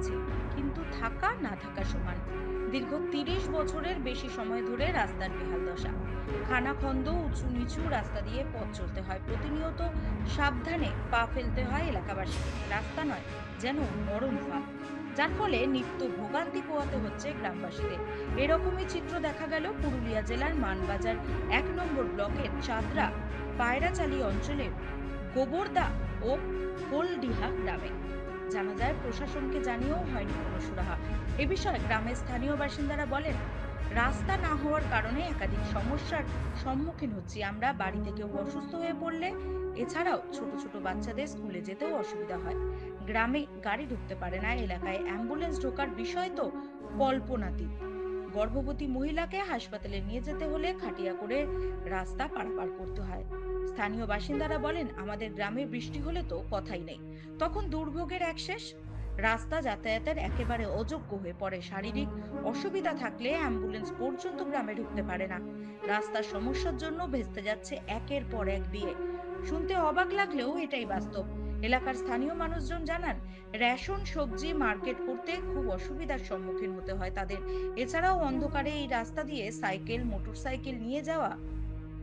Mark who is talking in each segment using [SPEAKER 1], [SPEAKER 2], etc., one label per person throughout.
[SPEAKER 1] আছে, কিন্তু থাকা না থাকা সমান। দীর্ঘ 30 বছরের বেশি সময় ধরে রাস্তার বেহাল দশা। খানাখন্দ, উঁচু নিচু রাস্তা দিয়ে পথ চলতে হয় প্রতিনিয়ত। সাবধানে পা ফেলতে হয় এলাকাবাসীকে, রাস্তা নয় যেন মরণ ফাঁদ, যার ফলে নিত্য ভোগান্তি পোহাতে হচ্ছে গ্রামবাসীদের। এরকমই চিত্র দেখা গেল পুরুলিয়া জেলার মানবাজার 1 নম্বর ব্লকের চাঁদরা পায়রাচালি অঞ্চলের গোবরদা ও হোলডিহা গ্রামে। জানা যায়, প্রশাসনকে জানিয়েও হয়নি কোনো সুরাহা। এ বিষয়ে গ্রামের স্থানীয় বাসিন্দারা বলেন, রাস্তা না হওয়ার কারণে একাধিক সমস্যার সম্মুখীন হচ্ছি আমরা। বাড়িতে কেউ অসুস্থ হয়ে পড়লে, এছাড়াও ছোট ছোট বাচ্চাদের স্কুলে যেতেও অসুবিধা হয়। গ্রামে গাড়ি ঢুকতে পারে না, এলাকায় অ্যাম্বুলেন্স ঢোকার বিষয় তো কল্পনাতীত। গর্ভবতী মহিলাকে হাসপাতালে নিয়ে যেতে হলে খাটিয়া করে রাস্তা পারাপার করতে হয়। স্থানীয় বাসিন্দারা বলেন, আমাদের গ্রামে বৃষ্টি হলে তো কথাই নেই, তখন দুর্ভোগের এক শেষ। রাস্তা যাতায়াতের একেবারে অযোগ্য হয়ে পড়ে, শারীরিক অসুবিধা থাকলে অ্যাম্বুলেন্স পর্যন্ত গ্রামে ঢুকতে পারে না। রাস্তার সমস্যার জন্য ভেস্তে যাচ্ছে একের পর এক বিয়ে। শুনতে অবাক লাগলেও এটাই বাস্তব। এলাকার স্থানীয় মানুষজন জানান, রেশন সবজি মার্কেট করতে খুব অসুবিধার সম্মুখীন হতে হয় তাদের। এছাড়াও অন্ধকারে এই রাস্তা দিয়ে সাইকেল মোটরসাইকেল নিয়ে যাওয়া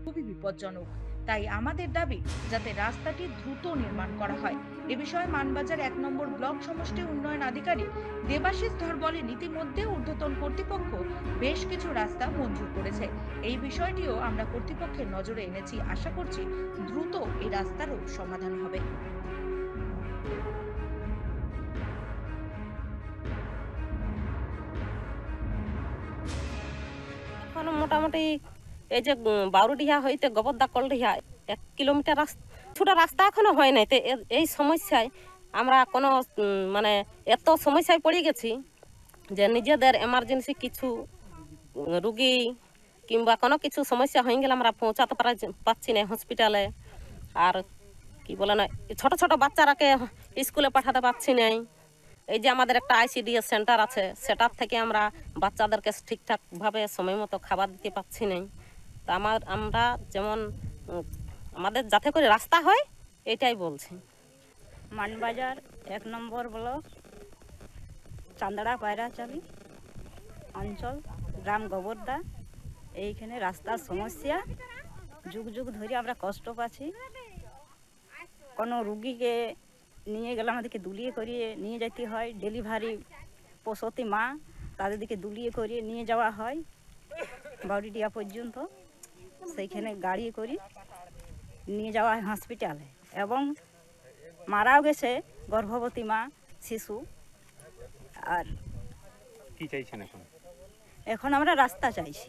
[SPEAKER 1] খুবই বিপজ্জনক। তাই আমাদের দাবি, যাতে রাস্তাটি দ্রুত নির্মাণ করা হয়। এ বিষয়ে মানবাজার 1 নম্বর ব্লক সমষ্টি উন্নয়ন আধিকারিক দেবাশিস ধর বলেন, ইতিমধ্যে ঊর্ধ্বতন কর্তৃপক্ষ বেশ কিছু রাস্তা মঞ্জুর করেছে। এই বিষয়টিও আমরা কর্তৃপক্ষের নজরে এনেছি, আশা করছি দ্রুত এই রাস্তারও সমাধান হবে।
[SPEAKER 2] এখন মোটামুটি এই যে বাউরুডিহা হইতে গোবরদা কলডিহা 1 কিলোমিটার ছোট রাস্তা এখনো হয় নাই। তো এই সমস্যায় আমরা কোনো মানে এত সমস্যায় পড়ে গেছি যে নিজেদের এমার্জেন্সি কিছু রুগী কিংবা কোনো কিছু সমস্যা হয়ে গেলে আমরা পৌঁছাতে পারছি না হসপিটালে। আর কি বলে না, ছোট ছোট বাচ্চারাকে স্কুলে পাঠাতে পারছি না। এই যে আমাদের একটা আইসিডিএস সেন্টার আছে, সেটার থেকে আমরা বাচ্চাদেরকে ঠিকঠাকভাবে সময় মতো খাবার দিতে পারছি না। তা আমরা যেমন আমাদের যাতে করে রাস্তা হয় এটাই বলছি।
[SPEAKER 3] মানবাজার 1 নম্বর ব্লক চান্দড়া পায়রাচালি অঞ্চল, গ্রাম গোবরদা। এইখানে রাস্তার সমস্যা, যুগ যুগ ধরে আমরা কষ্ট পাচ্ছি। কোনো রুগীকে নিয়ে গেলে আমাদেরকে দুলিয়ে করিয়ে নিয়ে যেতে হয়। ডেলিভারি প্রসূতি মা, তাদেরকে দুলিয়ে করিয়ে নিয়ে যাওয়া হয় বাউরিডিয়া পর্যন্ত। সেইখানে গাড়ি করে নিয়ে যাওয়া হয় হসপিটালে, এবং মারাও গেছে গর্ভবতী মা, শিশু। আর
[SPEAKER 4] কি চাইছেন এখন?
[SPEAKER 3] এখন আমরা রাস্তা চাইছি।